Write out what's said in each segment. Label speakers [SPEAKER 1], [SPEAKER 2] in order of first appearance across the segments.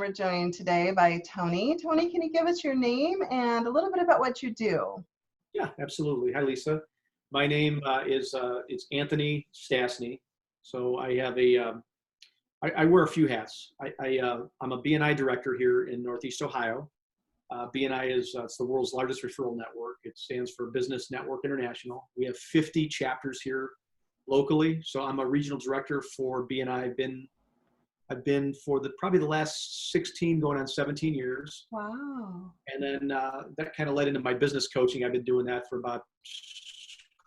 [SPEAKER 1] we're joined today by Tony. Tony, can you give us your name and a little bit about what you do?
[SPEAKER 2] Yeah, absolutely. Hi, Lisa. My name is it's Anthony Stastny. So I have I wear a few hats. I'm a BNI director here in Northeast Ohio. BNI is it's the world's largest referral network. It stands for Business Network International. We have 50 chapters here locally. So I'm a regional director for BNI. I've been for probably the last 16, going on 17 years.
[SPEAKER 1] Wow.
[SPEAKER 2] And then that kind of led into my business coaching. I've been doing that for about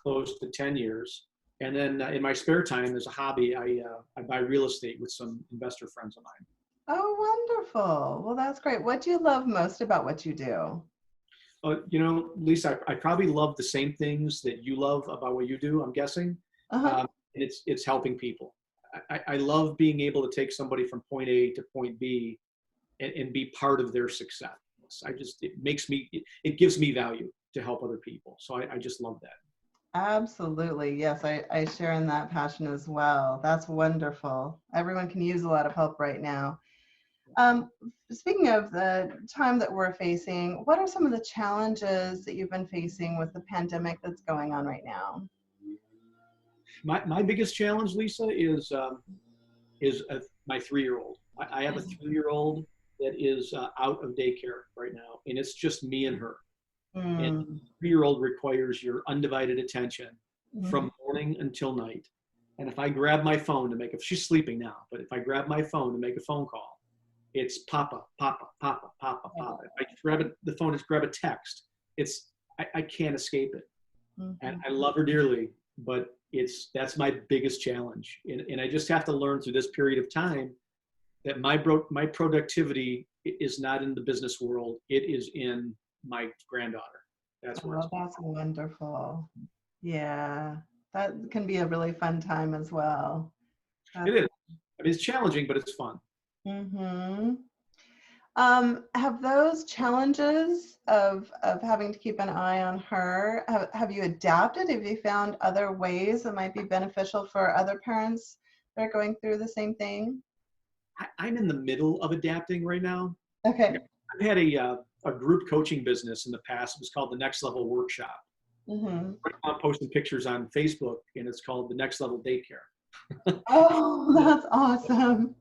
[SPEAKER 2] close to 10 years. And then in my spare time, as a hobby, I buy real estate with some investor friends of mine.
[SPEAKER 1] Oh, wonderful. Well, that's great. What do you love most about what you do?
[SPEAKER 2] Lisa, I probably love the same things that you love about what you do, I'm guessing.
[SPEAKER 1] Uh-huh.
[SPEAKER 2] And it's helping people. I love being able to take somebody from point A to point B and be part of their success. It gives me value to help other people. So I just love that.
[SPEAKER 1] Absolutely. Yes, I share in that passion as well. That's wonderful. Everyone can use a lot of help right now. Speaking of the time that we're facing, what are some of the challenges that you've been facing with the pandemic that's going on right now?
[SPEAKER 2] My biggest challenge, Lisa, is my 3-year-old. I have a 3-year-old that is out of daycare right now, and it's just me and her. And the 3-year-old requires your undivided attention from morning until night. And if I grab my phone she's sleeping now, but if I grab my phone to make a phone call, it's Papa, Papa, Papa, Papa, Papa. If I grab the phone, it's grab a text. I can't escape it. And I love her dearly, but that's my biggest challenge. And I just have to learn through this period of time that my productivity is not in the business world. It is in my granddaughter. That's where
[SPEAKER 1] that's wonderful. Yeah, that can be a really fun time as well.
[SPEAKER 2] It is. I mean, it's challenging, but it's fun.
[SPEAKER 1] Have those challenges of having to keep an eye on her, have you adapted? Have you found other ways that might be beneficial for other parents that are going through the same thing?
[SPEAKER 2] I'm in the middle of adapting right now.
[SPEAKER 1] Okay.
[SPEAKER 2] I've had a group coaching business in the past. It was called the Next Level Workshop. Right now I'm posting pictures on Facebook, and it's called the Next Level Daycare.
[SPEAKER 1] Oh, that's awesome.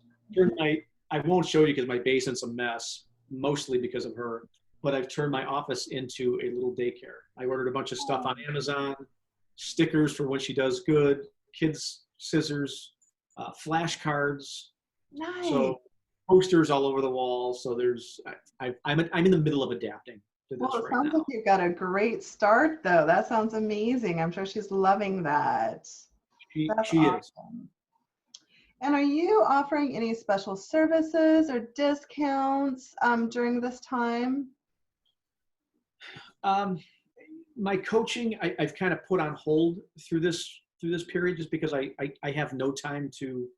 [SPEAKER 2] I won't show you because my basement's a mess, mostly because of her, but I've turned my office into a little daycare. I ordered a bunch of stuff on Amazon, stickers for when she does good, kids' scissors, flashcards.
[SPEAKER 1] Nice.
[SPEAKER 2] So posters all over the wall. So I'm in the middle of adapting to this
[SPEAKER 1] Well, it
[SPEAKER 2] right
[SPEAKER 1] sounds
[SPEAKER 2] now.
[SPEAKER 1] like you've got a great start, though. That sounds amazing. I'm sure she's loving that. That's
[SPEAKER 2] She
[SPEAKER 1] awesome.
[SPEAKER 2] is.
[SPEAKER 1] And are you offering any special services or discounts during this time?
[SPEAKER 2] My coaching, I've kind of put on hold through this period, just because I have no time to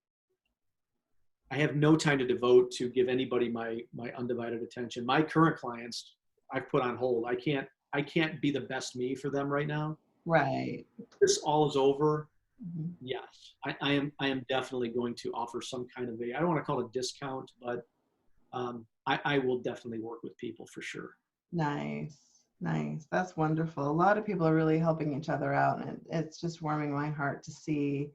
[SPEAKER 2] devote to give anybody my undivided attention. My current clients, I've put on hold. I can't be the best me for them right now.
[SPEAKER 1] Right.
[SPEAKER 2] This all is over. Yes, I am definitely going to offer some kind of I don't want to call it a discount, but I will definitely work with people for sure. Nice.
[SPEAKER 1] That's wonderful. A lot of people are really helping each other out, and it's just warming my heart to see.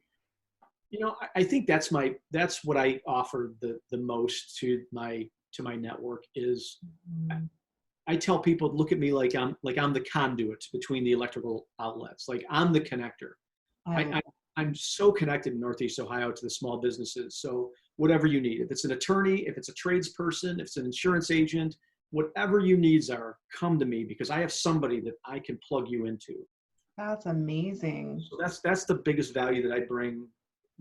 [SPEAKER 2] I think that's what I offer the most to my network is I tell people, look at me like I'm the conduit between the electrical outlets. Like I'm the connector. I'm so connected in Northeast Ohio to the small businesses. So whatever you need, if it's an attorney, if it's a tradesperson, if it's an insurance agent, whatever your needs are, come to me, because I have somebody that I can plug you into.
[SPEAKER 1] That's amazing.
[SPEAKER 2] So that's the biggest value that I bring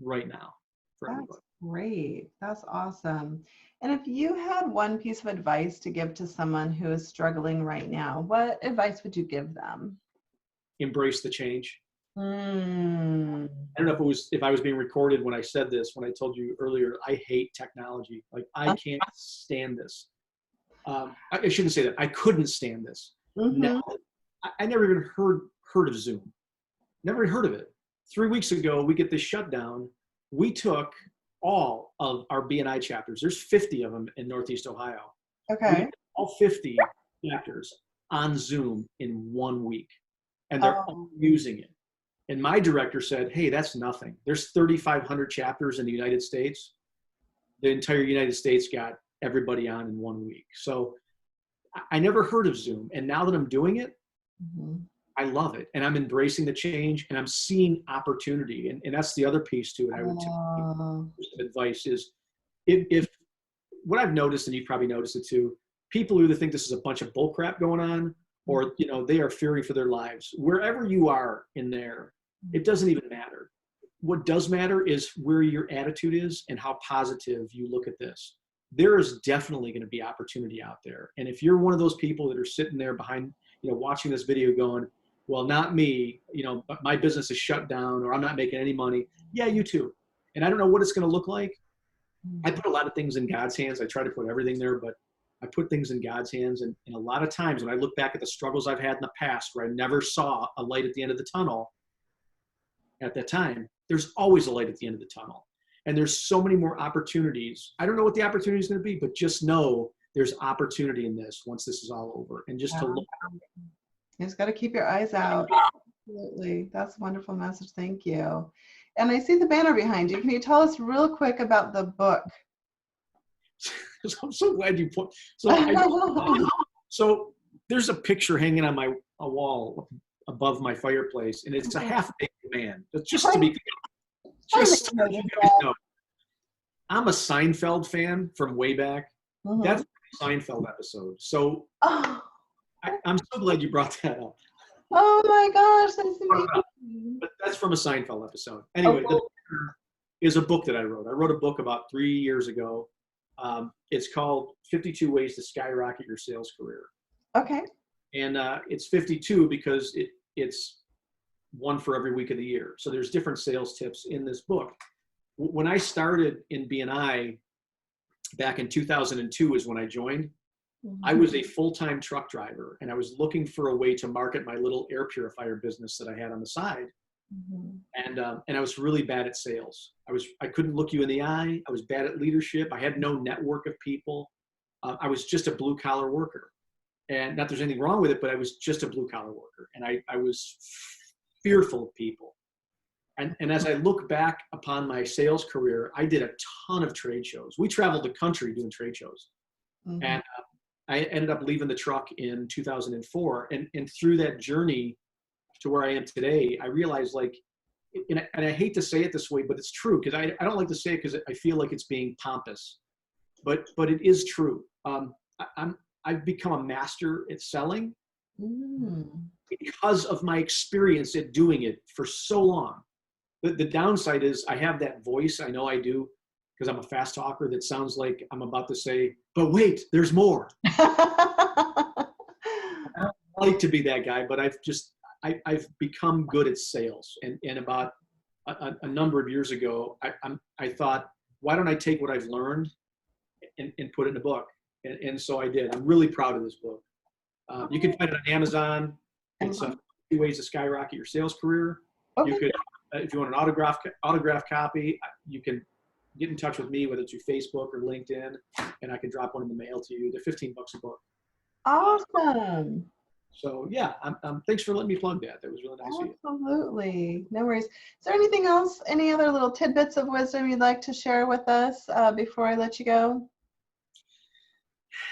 [SPEAKER 2] right now for everybody.
[SPEAKER 1] That's great. That's awesome. And if you had one piece of advice to give to someone who is struggling right now, what advice would you give them?
[SPEAKER 2] Embrace the change.
[SPEAKER 1] I
[SPEAKER 2] don't know if I was being recorded when I said this, when I told you earlier, I hate technology. Like I can't stand this. I shouldn't say that. I couldn't stand this. No, I never even heard of Zoom. Never heard of it. 3 weeks ago, we get this shutdown. We took all of our BNI chapters. There's 50 of them in Northeast Ohio. We
[SPEAKER 1] Okay.
[SPEAKER 2] had all 50 chapters on Zoom in 1 week, and they're all using it. And my director said, hey, that's nothing. There's 3,500 chapters in the United States. The entire United States got everybody on in 1 week. So I never heard of Zoom. And now that I'm doing it, I love it. And I'm embracing the change, and I'm seeing opportunity. And that's the other piece to it. I would tell you, advice is if what I've noticed, and you've probably noticed it too, people either think this is a bunch of bull crap going on, or, you know, they are fearing for their lives. Wherever you are in there, it doesn't even matter. What does matter is where your attitude is and how positive you look at this. There is definitely going to be opportunity out there. And if you're one of those people that are sitting there behind, you know, watching this video going, well, not me, you know, but my business is shut down, or I'm not making any money. Yeah, you too. And I don't know what it's going to look like. I put a lot of things in God's hands. I try to put everything there, but I put things in God's hands. And a lot of times when I look back at the struggles I've had in the past where I never saw a light at the end of the tunnel at that time, there's always a light at the end of the tunnel. And there's so many more opportunities. I don't know what the opportunity is going to be, but just know there's opportunity in this once this is all over. And just to look.
[SPEAKER 1] You just got to keep your eyes out. Absolutely. That's a wonderful message. Thank you. And I see the banner behind you. Can you tell us real quick about the book?
[SPEAKER 2] I'm so glad you put. So there's a picture hanging on a wall above my fireplace, and it's a half-baked man. But just to be just so you guys know, I'm a Seinfeld fan from way back. That's a Seinfeld episode. So I'm so glad you brought that up.
[SPEAKER 1] Oh my gosh, that's amazing.
[SPEAKER 2] But that's from a Seinfeld episode. Anyway, the picture is a book that I wrote. I wrote a book about 3 years ago. It's called 52 Ways to Skyrocket Your Sales Career.
[SPEAKER 1] Okay.
[SPEAKER 2] And it's 52 because it's one for every week of the year. So there's different sales tips in this book. When I started in BNI back in 2002 is when I joined. I was a full-time truck driver, and I was looking for a way to market my little air purifier business that I had on the side. And I was really bad at sales. I couldn't look you in the eye. I was bad at leadership. I had no network of people. I was just a blue collar worker, and not there's anything wrong with it, but I was just a blue collar worker, and I was fearful of people. And as I look back upon my sales career, I did a ton of trade shows. We traveled the country doing trade shows, and I ended up leaving the truck in 2004, and through that journey to where I am today, I realized, like, and I hate to say it this way, but it's true, because I don't like to say it because I feel like it's being pompous, but it is true. I've become a master at selling because of my experience at doing it for so long. The downside is I have that voice. I know I do, because I'm a fast talker that sounds like I'm about to say, but wait, there's more. I don't like to be that guy, but I've become good at sales. And about a number of years ago, I thought, why don't I take what I've learned and put it in a book? And so I did. I'm really proud of this book. You can find it on Amazon. It's 2 Ways to Skyrocket Your Sales Career.
[SPEAKER 1] Okay.
[SPEAKER 2] You could, if you want an autograph copy, you can get in touch with me, whether it's through Facebook or LinkedIn, and I can drop one in the mail to you. They're $15 a book.
[SPEAKER 1] Awesome.
[SPEAKER 2] So yeah, thanks for letting me plug that. That was really nice of you.
[SPEAKER 1] Absolutely. No worries. Is there anything else, any other little tidbits of wisdom you'd like to share with us before I let you go?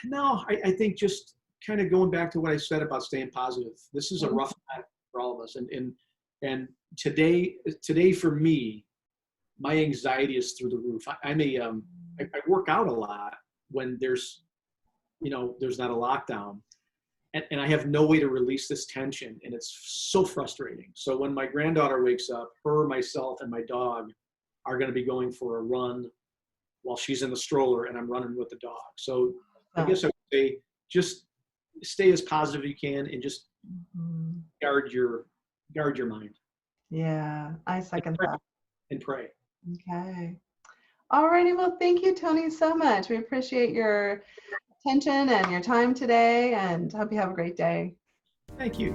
[SPEAKER 2] No, I think just kind of going back to what I said about staying positive. This is a rough time for all of us. And today for me, my anxiety is through the roof. I work out a lot when there's not a lockdown, and I have no way to release this tension, and it's so frustrating. So when my granddaughter wakes up, her, myself, and my dog are going to be going for a run while she's in the stroller, and I'm running with the dog. So I guess I would say just stay as positive as you can, and just guard your mind.
[SPEAKER 1] Yeah, I second that.
[SPEAKER 2] And pray.
[SPEAKER 1] Okay. All righty. Well, thank you, Tony, so much. We appreciate your attention and your time today, and hope you have a great day.
[SPEAKER 2] Thank you.